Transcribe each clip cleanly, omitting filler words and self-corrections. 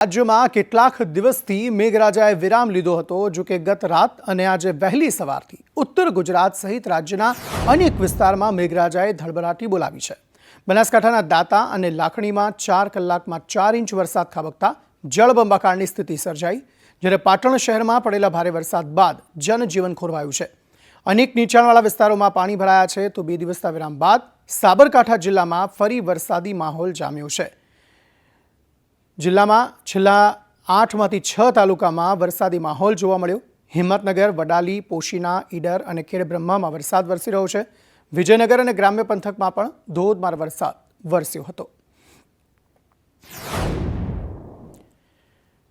રાજ્યમાં કેટલાક દિવસથી મેઘરાજાએ વિરામ લીધો હતો, જો કે ગત રાત અને આજે વહેલી સવારથી ઉત્તર ગુજરાત સહિત રાજ્યના અનેક વિસ્તારમાં મેઘરાજાએ ધડબડાટી બોલાવી છે। બનાસકાંઠાના દાંતા અને લાખણીમાં 4 કલાકમાં 4 ઇંચ વરસાદ ખાબકતા જળબંબાકારની સ્થિતિ સર્જાઈ, જ્યારે પાટણ શહેરમાં પડેલા ભારે વરસાદ બાદ જનજીવન ખોરવાયું છે। અનેક નીચાણવાળા વિસ્તારોમાં પાણી ભરાયા છે, તો 2 દિવસના વિરામ બાદ સાબરકાંઠા જિલ્લામાં ફરી વરસાદી માહોલ જામ્યો છે। જિલ્લામાં છેલ્લા 8માંથી 6 તાલુકામાં વરસાદી માહોલ જોવા મળ્યો। હિંમતનગર, વડાલી, પોશીના, ઈડર અને ખેડબ્રહ્મામાં વરસાદ વરસી રહ્યો છે। વિજયનગર અને ગ્રામ્ય પંથકમાં પણ ધોધમાર વરસાદ વરસ્યો હતો।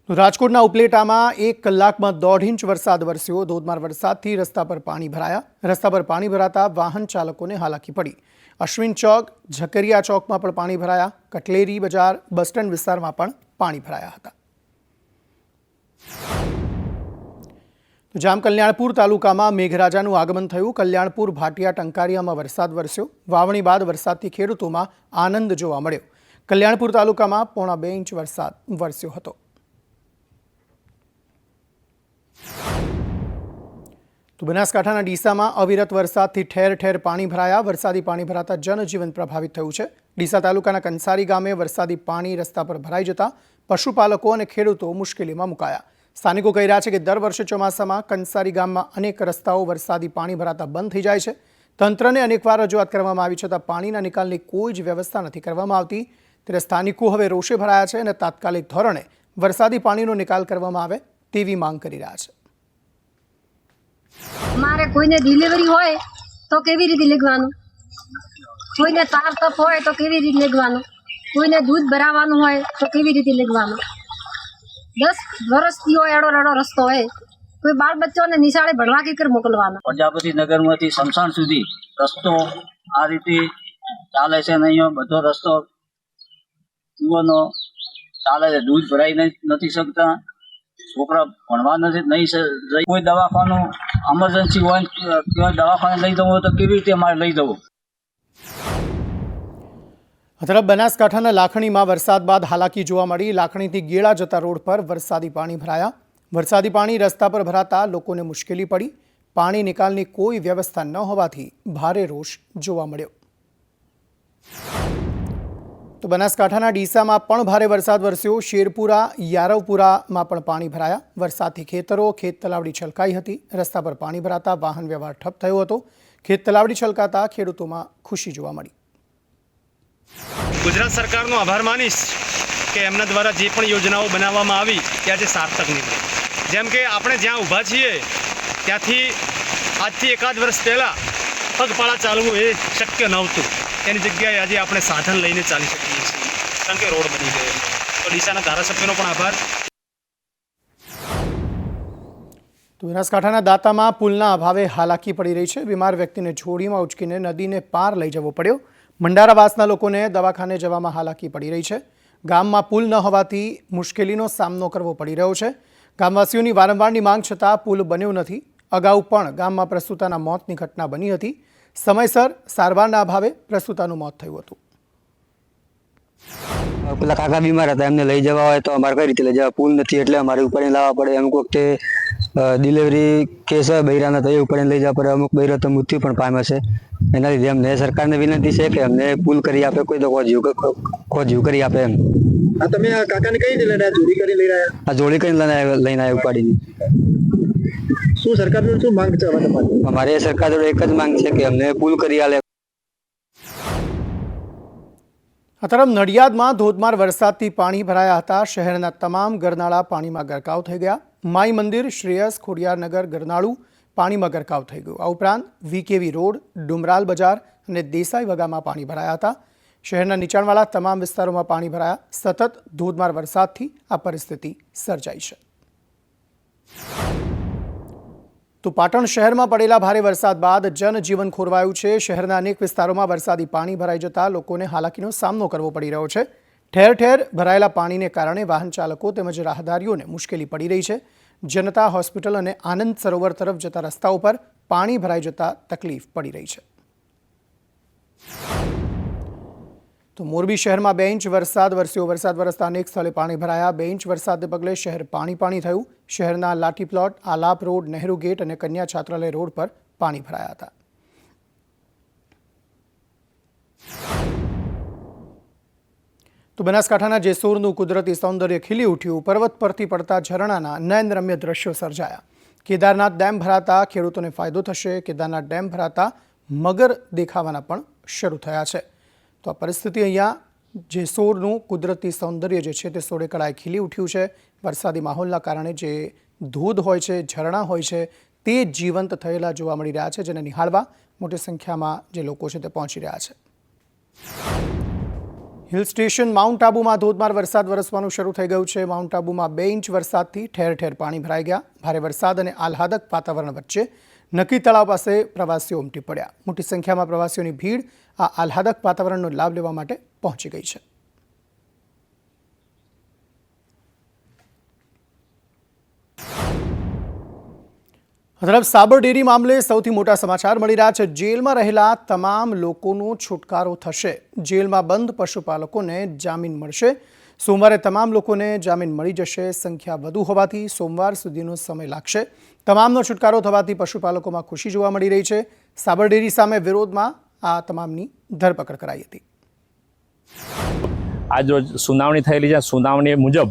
રાજકોટના ઉપલેટામાં 1 કલાકમાં 1.5 ઇંચ વરસાદ વરસ્યો। ધોધમાર વરસાદથી રસ્તા પર પાણી ભરાયા। રસ્તા પર પાણી ભરાતા વાહન ચાલકોને હાલાકી પડી। અશ્વિન ચોક, ઝકરિયા ચોકમાં પણ પાણી ભરાયા। કટલેરી બજાર, બસ સ્ટેન્ડ વિસ્તારમાં પણ પાણી ભરાયા હતા। જામ કલ્યાણપુર તાલુકામાં મેઘરાજાનું આગમન થયું। કલ્યાણપુર, ભાટિયા, ટંકારિયામાં વરસાદ વરસ્યો। વાવણી બાદ વરસાદથી ખેડૂતોમાં આનંદ જોવા મળ્યો। કલ્યાણપુર તાલુકામાં 1.25 ઇંચ વરસાદ વરસ્યો હતો। તો બનાસકાંઠાના ડીસામાં અવિરત વરસાદથી ઠેર ઠેર પાણી ભરાયા। વરસાદી પાણી ભરાતા જનજીવન પ્રભાવિત થયું છે। ડીસા તાલુકાના કંસારી ગામે વરસાદી પાણી રસ્તા પર ભરાઈ જતા પશુપાલકો અને ખેડૂતો મુશ્કેલીમાં મુકાયા। સ્થાનિકો કહી રહ્યા છે કે દર વર્ષે ચોમાસામાં કંસારી ગામમાં અનેક રસ્તાઓ વરસાદી પાણી ભરાતા બંધ થઈ જાય છે। તંત્રને અનેકવાર રજૂઆત કરવામાં આવી છતાં પાણીના નિકાલની કોઈ જ વ્યવસ્થા નથી કરવામાં આવતી, ત્યારે સ્થાનિકો હવે રોષે ભરાયા છે અને તાત્કાલિક ધોરણે વરસાદી પાણીનો નિકાલ કરવામાં આવે તેવી માંગ કરી રહ્યા છે। મારે કોઈને ડિલિવરી હોય તો કેવી રીતે લેવાનું, કોઈને તાર તપ હોય તો કેવી રીતે લેવાનું, કોઈને દૂધ ભરાવાનું હોય તો કેવી રીતે લેવાનું। 10 વર્ષથી હોય એડો રસ્તો હોય, કોઈ બાળ બચ્ચોને નિશાળે ભણવા કે મોકલવાના। પ્રજાપતિ નગરમાંથી શમશાન સુધી રસ્તો આ રીતે ચાલે છે ને અહીંયા બધો રસ્તો કૂવાનો ચાલે છે। દૂધ ભરાઈ નથી શકતા, છોકરા ભણવા નહીં, કોઈ દવાખાનું એમરજન્સી હોય કે દવાખાને લઈ જવું હોય તો કેવી રીતે અમારે લઈ જવું। આ તરફ બનાસકાંઠાના લાખણીમાં વરસાદ બાદ હાલાકી જોવા મળી। લાખણીથી ગેળા જતા રોડ પર વરસાદી પાણી ભરાયા। વરસાદી પાણી રસ્તા પર ભરાતા લોકોને મુશ્કેલી પડી। પાણી નિકાલની કોઈ વ્યવસ્થા ન હોવાથી ભારે રોષ જોવા મળ્યો। તો બનાસકાંઠાના ડીસામાં પણ ભારે વરસાદ વરસ્યો। શેરપુરા, યારવપુરામાં પણ પાણી ભરાયા। વરસાદથી ખેતરો, ખેત તલાવડી છલકાઈ હતી। રસ્તા પર પાણી ભરાતા વાહન વ્યવહાર ઠપ થયો હતો। ખેત તલાવડી છલકાતા ખેડૂતોમાં ખુશી જોવા મળી। ગુજરાત સરકારનો આભાર માનીશ કે એમના દ્વારા જે પણ યોજનાઓ બનાવવામાં આવી તે આજે સાર્થક નીકળી। જેમ કે આપણે જ્યાં ઊભા છીએ ત્યાંથી આજથી 1 વર્ષ પહેલાં પગપાળા ચાલવું એ શક્ય નહોતું, એની જગ્યાએ આજે આપણે સાધન લઈને ચાલી શકીએ છીએ, કારણ કે રોડ બની ગયો। તો ડીસાના ધારાસભ્યનો પણ આભાર। તો બનાસકાંઠાના દાંતામાં પુલના અભાવે હાલાકી પડી રહી છે। બીમાર વ્યક્તિને જોડીમાં ઉચકીને નદીને પાર લઈ જવો પડ્યો। મંડારાવાસના લોકોને દવાખાને જવામાં હાલાકી પડી રહી છે। ગામમાં પુલ ન હોવાથી મુશ્કેલીનો સામનો કરવો પડી રહ્યો છે। ગામવાસીઓની વારંવારની માંગ છતાં પુલ બન્યો નથી। અગાઉ પણ ગામમાં પ્રસૂતાના મોતની ઘટના બની હતી। સમયસર સારવારના અભાવે પ્રસૂતાનું મોત થયું હતું। પેલા કાકા બીમાર હતા, એમને લઈ જવા હોય તો અમારે કઈ રીતે લઈ જવા? પુલ નથી એટલે અમારે ઉપર લાવવા પડે। અમુક વખતે ડિલિવરી કેસ હોય બૈરાના તો એ ઉપર લઈ જવા પડે। અમુક બૈરા તો મૃત્યુ પણ પામે છે। એના લીધે અમને સરકારને વિનંતી છે કે અમને પુલ કરી આપે, કોઈ તો જીવ કરી આપે એમ। તમે આ કાકાને કઈ રીતે લઈને જોડી કરી લઈ રહ્યા? આ જોડી કરીને લઈને આવ્યા ઉપાડીને। શું સરકારનું શું માંગ છે તમારી? અમારે સરકાર જોડે એક જ માંગ છે કે અમને પુલ કરી આલે। આ તરફ નડિયાદમાં ધોધમાર વરસાદથી પાણી ભરાયા હતા। શહેરના તમામ ગરનાળા પાણીમાં ગરકાવ થઈ ગયા। માઈ મંદિર, શ્રેયસ, ખોડિયારનગર, ગરનાળું પાણીમાં ગરકાવ થઈ ગયું। આ ઉપરાંત વીકેવી રોડ, ડુમરાલ બજાર અને દેસાઈ વગામાં પાણી ભરાયા હતા। શહેરના નીચાણવાળા તમામ વિસ્તારોમાં પાણી ભરાયા। સતત ધોધમાર વરસાદથી આ પરિસ્થિતિ સર્જાઈ છે। તો પાટણ શહેરમાં પડેલા ભારે વરસાદ બાદ જનજીવન ખોરવાયું છે। શહેરના અનેક વિસ્તારોમાં વરસાદી પાણી ભરાઈ જતા લોકોને હાલાકીનો સામનો કરવો પડી રહ્યો છે। ઠેર ઠેર ભરાયેલા પાણીને કારણે વાહન ચાલકો તેમજ રાહદારીઓને મુશ્કેલી પડી રહી છે। જનતા હોસ્પિટલ અને આનંદ સરોવર તરફ જતા રસ્તાઓ પર પાણી ભરાઈ જતા તકલીફ પડી રહી છે। તો મોરબી શહેરમાં 2 ઇંચ વરસાદ વરસ્યો. વરસાદ વરસતા અનેક સ્થળે પાણી ભરાયા. 2 ઇંચ વરસાદને પગલે શહેર પાણી થયું. શહેરના Lathi plot, Alap road, Nehru gate અને કન્યા છાત્રાલય રોડ પર પાણી ભરાયા હતા. તો બનાસકાંઠાના જેસોરનું કુદરતી સૌંદર્ય ખીલી ઉઠ્યું. પર્વત પરથી પડતા ઝરણાના નયનરમ્ય દ્રશ્યો સર્જાયા. કેદારનાથ ડેમ ભરાતા ખેડૂતોને ફાયદો થશે. કેદારનાથ ડેમ ભરાતા મગર દેખાવાના પણ શરૂ થયા છે. તો આ પરિસ્થિતિ અહીંયા જેસોરનું કુદરતી સૌંદર્ય જે છે તે સોળે કળાએ ખીલી ઉઠ્યું છે. વરસાદી માહોલના કારણે જે ધોધ હોય છે, ઝરણા હોય છે, તે જીવંત થયેલા જોવા મળી રહ્યા છે, જેને નિહાળવા મોટી સંખ્યામાં જે લોકો છે તે પહોંચી રહ્યા છે. હિલ સ્ટેશન માઉન્ટ આબુમાં ધોધમાર વરસાદ વરસવાનું શરૂ થઈ ગયું છે. માઉન્ટ આબુમાં 2 ઇંચ વરસાદથી ઠેર ઠેર પાણી ભરાઈ ગયા. ભારે વરસાદ અને આહલાદક વાતાવરણ વચ્ચે નકી તળાવ પાસે પ્રવાસીઓ ઉમટી પડ્યા. મોટી સંખ્યામાં પ્રવાસીઓની ભીડ આ આહલાદક વાતાવરણનો લાભ લેવા માટે પહોંચી ગઈ છે. તરફ સાબરડેરી મામલે સૌથી મોટા સમાચાર મળી રહ્યા છે. જેલમાં રહેલા તમામ લોકોનો છુટકારો થશે. જેલમાં બંધ પશુપાલકોને જામીન મળશે. સોમવારે તમામ લોકોને જામીન મળી જશે. સંખ્યા વધુ હોવાથી સોમવાર સુધીનો સમય લાગશે. તમામનો છુટકારો થવાથી પશુપાલકોમાં ખુશી જોવા મળી રહી છે. સાબરડેરી સામે વિરોધમાં આ તમામની ધરપકડ કરાઈ હતી. આજ રોજ સુનાવણી થયેલી છે. સુનાવણી મુજબ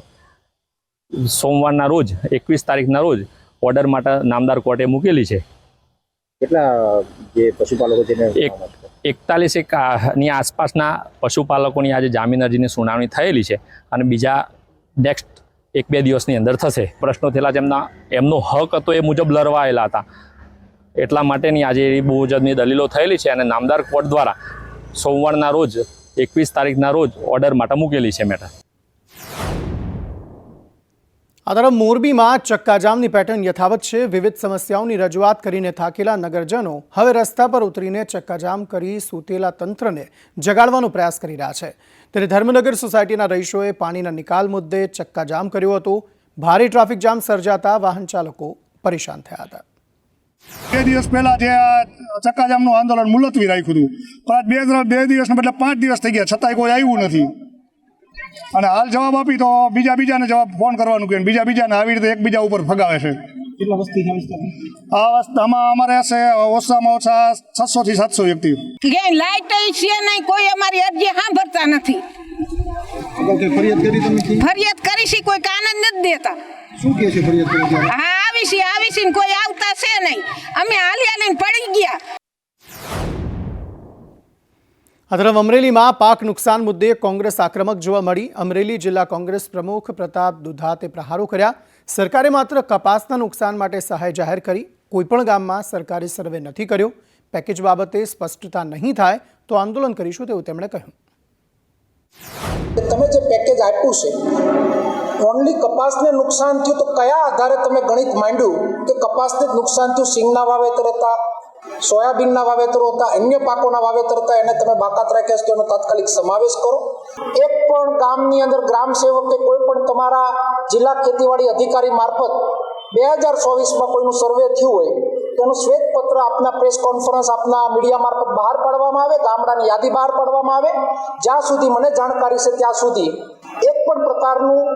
સોમવારના રોજ 21 તારીખના રોજ ઓર્ડર માટે નામદાર કોર્ટે મૂકેલી છે. કેટલા જે પશુપાલકો છે 41 ની આસપાસના પશુપાલકોની આજે જામીન અરજીની સુનાવણી થયેલી છે અને બીજા નેક્સ્ટ 1-2 દિવસની અંદર થશે. પ્રશ્નો થયેલા છે એમનો હક હતો એ મુજબ લડવાયેલા હતા, એટલા માટેની આજે એ મુજબની દલીલો થયેલી છે અને નામદાર કોર્ટ દ્વારા સોમવારના રોજ 21 તારીખના રોજ ઓર્ડર માટે મૂકેલી છે મેટર. આ તરફ મોરબીમાં ચક્કાજામની પેટર્ન યથાવત છે. વિવિધ સમસ્યાઓની રજૂઆત કરીને થાકેલા નગરજનો હવે રસ્તા પર ઉતરીને ચક્કાજામ કરી સૂતેલા તંત્રને જગાડવાનો પ્રયાસ કરી રહ્યા છે. ત્યારે ધર્મનગર સોસાયટીના રહીશોએ પાણીના નિકાલ મુદ્દે ચક્કાજામ કર્યો હતો. ભારે ટ્રાફિક જામ સર્જાતા વાહન ચાલકો પરેશાન થયા હતા. 2 દિવસ પહેલા જે ચક્કાજામનું આંદોલન મુલતવી રાખ્યું હતું, પણ 2 દિવસને બદલે 5 દિવસ થઈ ગયા, છતાંય કોઈ આવ્યું નથી. અને હાલ જવાબ આપી તો બીજાને જવાબ ફોન કરવાનું કે બીજાને આવી રીતે એકબીજા ઉપર ફગાવે છે. કેટલા વસ્તી આ વસ્તુમાં અમારે છે ઓછામાં ઓછા 600 થી 700 વ્યક્તિ. લાઈટ છે નહીં, કોઈ અમારી અરજી સાંભળતા નથી. ફરિયાદ કરી તમે? ફરિયાદ કરી છે, કોઈ કાન જ નથી દેતા. શું કહે છે ફરિયાદ કરી? હા આવી છે કોઈ આવતા છે નહીં. અમે હાલ્યા લઈને પડી ગયા. આ તરફ અમરેલીમાં પાક નુકસાન મુદ્દે કોંગ્રેસ આક્રમક જોવા મળી. અમરેલી જિલ્લા કોંગ્રેસ પ્રમુખ પ્રતાપ દુધાતે પ્રહારો કર્યા. સરકારે માત્ર કપાસના નુકસાન માટે સહાય જાહેર કરી, કોઈપણ ગામમાં સરકારી સર્વે નથી કર્યો. પેકેજ બાબતે સ્પષ્ટતા નહીં થાય તો આંદોલન કરીશું તેવું તેમણે કહ્યું. તમે જે પેકેજ આપ્યું છે, ઓનલી કપાસને નુકસાન થયું તો કયા આધારે તમે ગણિત માંડ્યું કે કપાસને જ નુકસાન થયું, સિંગના વાવેતર હતા, સોયાબીનના વાવેતરો હતા, અન્ય પાકોના વાવેતર હતા, એને તમે બાકાત રાખ્યા છે તો એનો તાત્કાલિક સમાવેશ કરો. એક પણ ગામની અંદર ગ્રામ સેવક કે કોઈ પણ તમારા જિલ્લા ખેતીવાડી અધિકારી મારફત 2024માં કોઈનું સર્વે થયું હોય તો એનું શ્વેતપત્ર આપના પ્રેસ કોન્ફરન્સ આપના મીડિયા મારફત બહાર પાડવામાં આવે, ગામડાની યાદી બહાર પાડવામાં આવે. જ્યાં સુધી મને જાણકારી છે ત્યાં સુધી એક પણ પ્રકારનું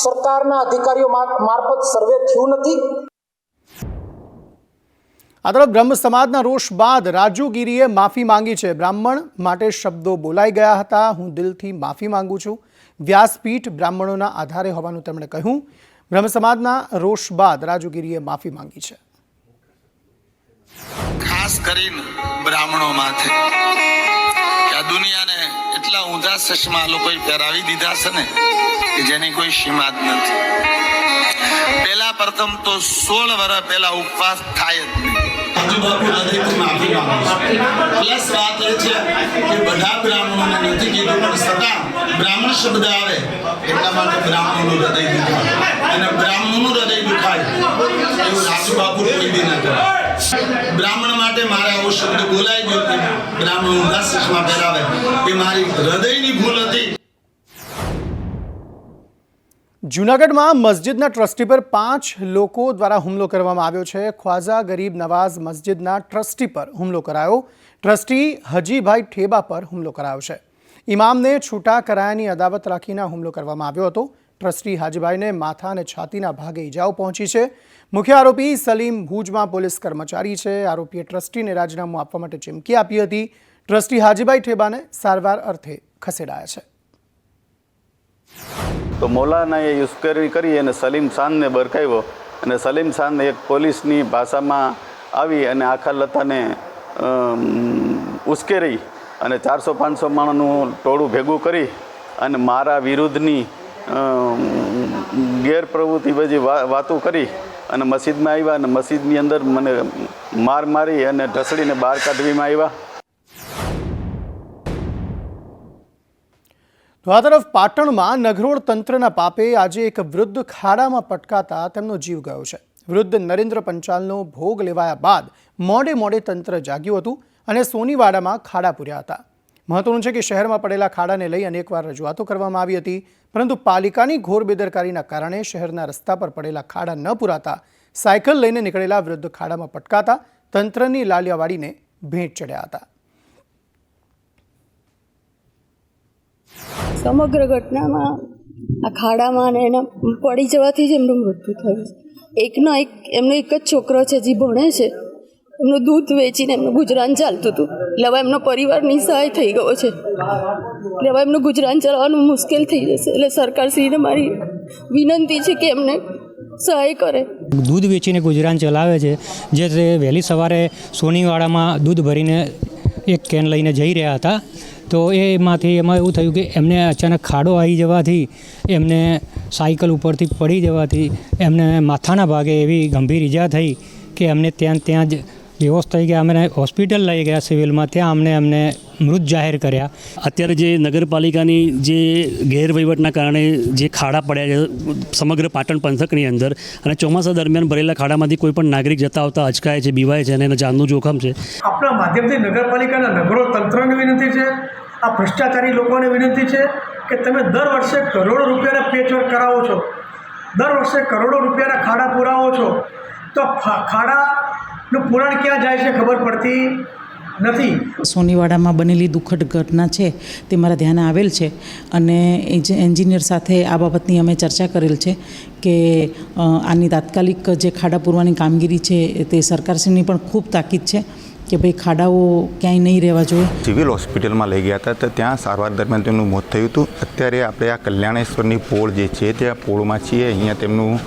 સરકારના અધિકારીઓ મારફત સર્વે થયું નથી. આ તરફ બ્રહ્મ સમાજના રોષ બાદ રાજુગીરીએ માફી માંગી છે. બ્રાહ્મણ માટે શબ્દો બોલાઈ ગયા હતા. હું દિલથી માફી માંગુ છું. વ્યાસપીઠ બ્રાહ્મણોના આધારે હોવાનું તેમણે કહ્યું. બ્રહ્મ સમાજના રોષ બાદ રાજુગીરીએ માફી માંગી છે. ખાસ કરીને બ્રાહ્મણો માથે આ દુનિયાને એટલા ઊંધા ચશ્મા લોકોએ પહેરાવી દીધા છે ને કે જેની કોઈ સીમા જ નથી. પહેલા પ્રથમ તો 16 વર્ષ પહેલા ઉપવાસ થાય જ નહીં. પ્લસ વાત એ છે કે બધા બ્રાહ્મણોને નથી કીધું, પણ છતાં બ્રાહ્મણ શબ્દ આવે એટલા માટે બ્રાહ્મણોનું હૃદય દુખાય, અને બ્રાહ્મણનું હૃદય દુખાય એવું રાજુ બાપુ કોઈ દી ન કરે. બ્રાહ્મણ માટે મારે આવો શબ્દ બોલાઈ ગયો કે બ્રાહ્મણ ઊંધા ચશ્મા પહેરાવે એ મારી હૃદયની ભૂલ હતી. જૂનાગઢમાં મસ્જિદના ટ્રસ્ટી પર 5 લોકો દ્વારા હુમલો કરવામાં આવ્યો છે. ખ્વાજા ગરીબ નવાઝ મસ્જિદના ટ્રસ્ટી પર હુમલો કરાયો. ટ્રસ્ટી હજીભાઈ ઠેબા પર હુમલો કરાયો છે. ઇમામને છૂટા કરાયાની અદાવત રાખીને હુમલો કરવામાં આવ્યો હતો. ટ્રસ્ટી હાજીભાઈને માથા અને છાતીના ભાગે ઈજાઓ પહોંચી છે. મુખ્ય આરોપી સલીમ ભુજમાં પોલીસ કર્મચારી છે. આરોપીએ ટ્રસ્ટીને રાજીનામું આપવા માટે ચીમકી આપી હતી. ટ્રસ્ટી હાજીભાઈ ઠેબાને સારવાર અર્થે ખસેડાયા છે. તો મૌલાનાએ યુસ્કરી કરી અને સલીમ શાનને બરકાવ્યો અને સલીમ શાન એક પોલીસની ભાષામાં આવી અને આખા લતાને ઉશ્કેરી અને 400-500 માણસનું ટોળું ભેગું કરી અને મારા વિરુદ્ધની ગેરપ્રવૃત્તિ બધી વાતો કરી અને મસ્જિદમાં આવ્યા અને મસ્જિદની અંદર મને મારી અને ઢસડીને બહાર કાઢવામાં આવ્યા. તો આ તરફ પાટણમાં નગરોળ તંત્રના પાપે આજે એક વૃદ્ધ ખાડામાં પટકાતા તેમનો જીવ ગયો છે. વૃદ્ધ નરેન્દ્ર પંચાલનો ભોગ લેવાયા બાદ મોડે તંત્ર જાગ્યું હતું અને સોનીવાડામાં ખાડા પૂર્યા હતા. મહત્વનું છે કે શહેરમાં પડેલા ખાડાને લઈ અનેકવાર રજૂઆતો કરવામાં આવી હતી, પરંતુ પાલિકાની ઘોર બેદરકારીના કારણે શહેરના રસ્તા પર પડેલા ખાડા ન પૂરાતા સાયકલ લઈને નીકળેલા વૃદ્ધ ખાડામાં પટકાતા તંત્રની લાલિયાવાડીને ભેટ ચડ્યા હતા. સમગ્ર ઘટનામાં આ ખાડામાં ને એના પડી જવાથી જ એમનું મૃત્યુ થયું છે. એમનો એક જ છોકરો છે જે ભણે છે. એમનું દૂધ વેચીને એમનું ગુજરાન ચાલતું હતું. એટલે હવે એમનો પરિવાર નિસહાય થઈ ગયો છે. એટલે હવે એમનું ગુજરાન ચલાવવાનું મુશ્કેલ થઈ જશે. એટલે સરકારશ્રીને મારી વિનંતી છે કે એમને સહાય કરે. દૂધ વેચીને ગુજરાન ચલાવે છે, જે તે વહેલી સવારે સોનીવાડામાં દૂધ ભરીને એક કેન લઈને જઈ રહ્યા હતા. તો એમાં એવું થયું કે એમને અચાનક ખાડો આવી જવાથી એમને સાયકલ ઉપરથી પડી જવાથી એમને માથાના ભાગે એવી ગંભીર ઈજા થઈ કે એમને ત્યાં જ બેહોશ થઈ ગયા. અમે હોસ્પિટલ લઈ ગયા સિવિલમાં, ત્યાં એમને મૃત જાહેર કર્યા. અત્યારે જે નગરપાલિકાની જે ગેરવહીવટના કારણે જે ખાડા પડ્યા છે સમગ્ર પાટણ પંથકની અંદર, અને ચોમાસા દરમિયાન ભરેલા ખાડામાંથી કોઈ પણ નાગરિક જતા આવતા અચકાય છે, બીવાય છે અને એના જાનનું જોખમ છે. આપણા માધ્યમથી નગરપાલિકાના નગરો તંત્રને વિનંતી છે, આ ભ્રષ્ટાચારી લોકોને વિનંતી છે કે તમે દર વર્ષે કરોડો રૂપિયાના પેચવર્ક કરાવો છો, દર વર્ષે કરોડો રૂપિયાના ખાડા પુરાવો છો, તો ખાડાનું પુરાણ ક્યાં જાય છે ખબર પડતી નથી. સોનીવાડામાં બનેલી દુઃખદ ઘટના છે તે મારા ધ્યાને આવેલ છે અને એન્જિનિયર સાથે આ બાબતની અમે ચર્ચા કરેલ છે કે આની તાત્કાલિક જે ખાડા પૂરવાની કામગીરી છે તે સરકારશ્રીની પણ ખૂબ તાકીદ છે કે ભાઈ ખાડાઓ ક્યાંય નહીં રહેવા જોઈએ. સિવિલ હોસ્પિટલમાં લઈ ગયા હતા તો ત્યાં સારવાર દરમિયાન તેમનું મોત થયું હતું. અત્યારે આપણે આ કલ્યાણેશ્વરની પોળ જે છે ત્યાં પોળમાં છીએ. અહીંયા તેમનું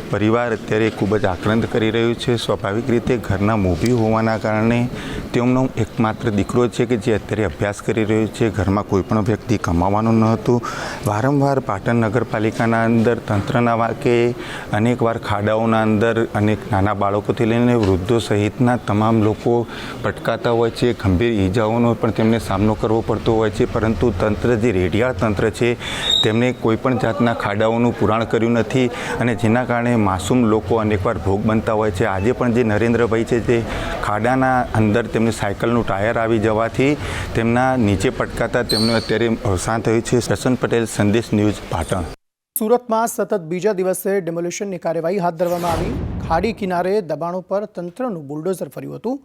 પરિવાર અત્યારે ખૂબ જ આક્રંદ કરી રહ્યું છે. સ્વાભાવિક રીતે ઘરના મોભી હોવાના કારણે તેમનો એકમાત્ર દીકરો છે કે જે અત્યારે અભ્યાસ કરી રહ્યો છે. ઘરમાં કોઈ પણ વ્યક્તિ કમાવાનું ન હતું. વારંવાર પાટણ નગરપાલિકાના અંદર તંત્રના વાકે અનેકવાર ખાડાઓના અંદર અનેક નાના બાળકોથી લઈને વૃદ્ધો સહિતના તમામ લોકો પટકાતા હોય છે. ગંભીર ઈજાઓનો પણ તેમને સામનો કરવો પડતો હોય છે, પરંતુ તંત્ર જે રેડિયાળ તંત્ર છે તેમણે કોઈપણ જાતના ખાડાઓનું પુરાણ કર્યું નથી અને જેના કારણે માસૂમ લોકો અનેકવાર ભોગ બનતા હોય છે. આજે પણ જે નરેન્દ્રભાઈ છે તે ખાડાના અંદર તેમની સાયકલનું ટાયર આવી જવાથી તેમના નીચે પટકાતા તેમને અત્યારે અવસાન થયું છે. પ્રસન્ન પટેલ, સંદેશ ન્યૂઝ, પાટણ. સુરતમાં સતત બીજા દિવસે ડેમોલિશનની કાર્યવાહી હાથ ધરવામાં આવી. ખાડી કિનારે દબાણો પર તંત્રનું બુલડોઝર ફર્યું હતું.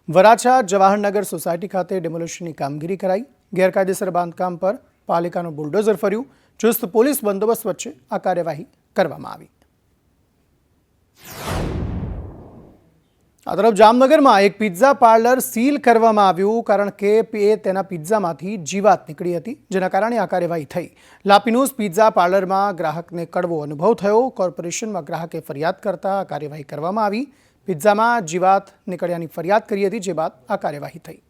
વરાછા જવાહરનગર સોસાયટી ખાતે ડેમોલિશનની કામગીરી કરાઈ. ગેરકાયદેસર બાંધકામ પર પાલિકાનું બુલડોઝર ફર્યું. ચુસ્ત પોલીસ બંદોબસ્ત વચ્ચે આ કાર્યવાહી કરવામાં આવી. આ તરફ જામનગરમાં એક પિઝા પાર્લર સીલ કરવામાં આવ્યું, કારણ કે તેના પિઝામાંથી જીવાત નીકળી હતી, જેના કારણે આ કાર્યવાહી થઈ. લાપીનોઝ પિઝા પાર્લરમાં ગ્રાહકને કડવો અનુભવ થયો. કોર્પોરેશનમાં ગ્રાહકે ફરિયાદ કરતા આ કાર્યવાહી કરવામાં આવી. પિઝામાં જીવાત નીકળ્યાની ફરિયાદ કરી હતી, જે બાદ આ કાર્યવાહી થઈ.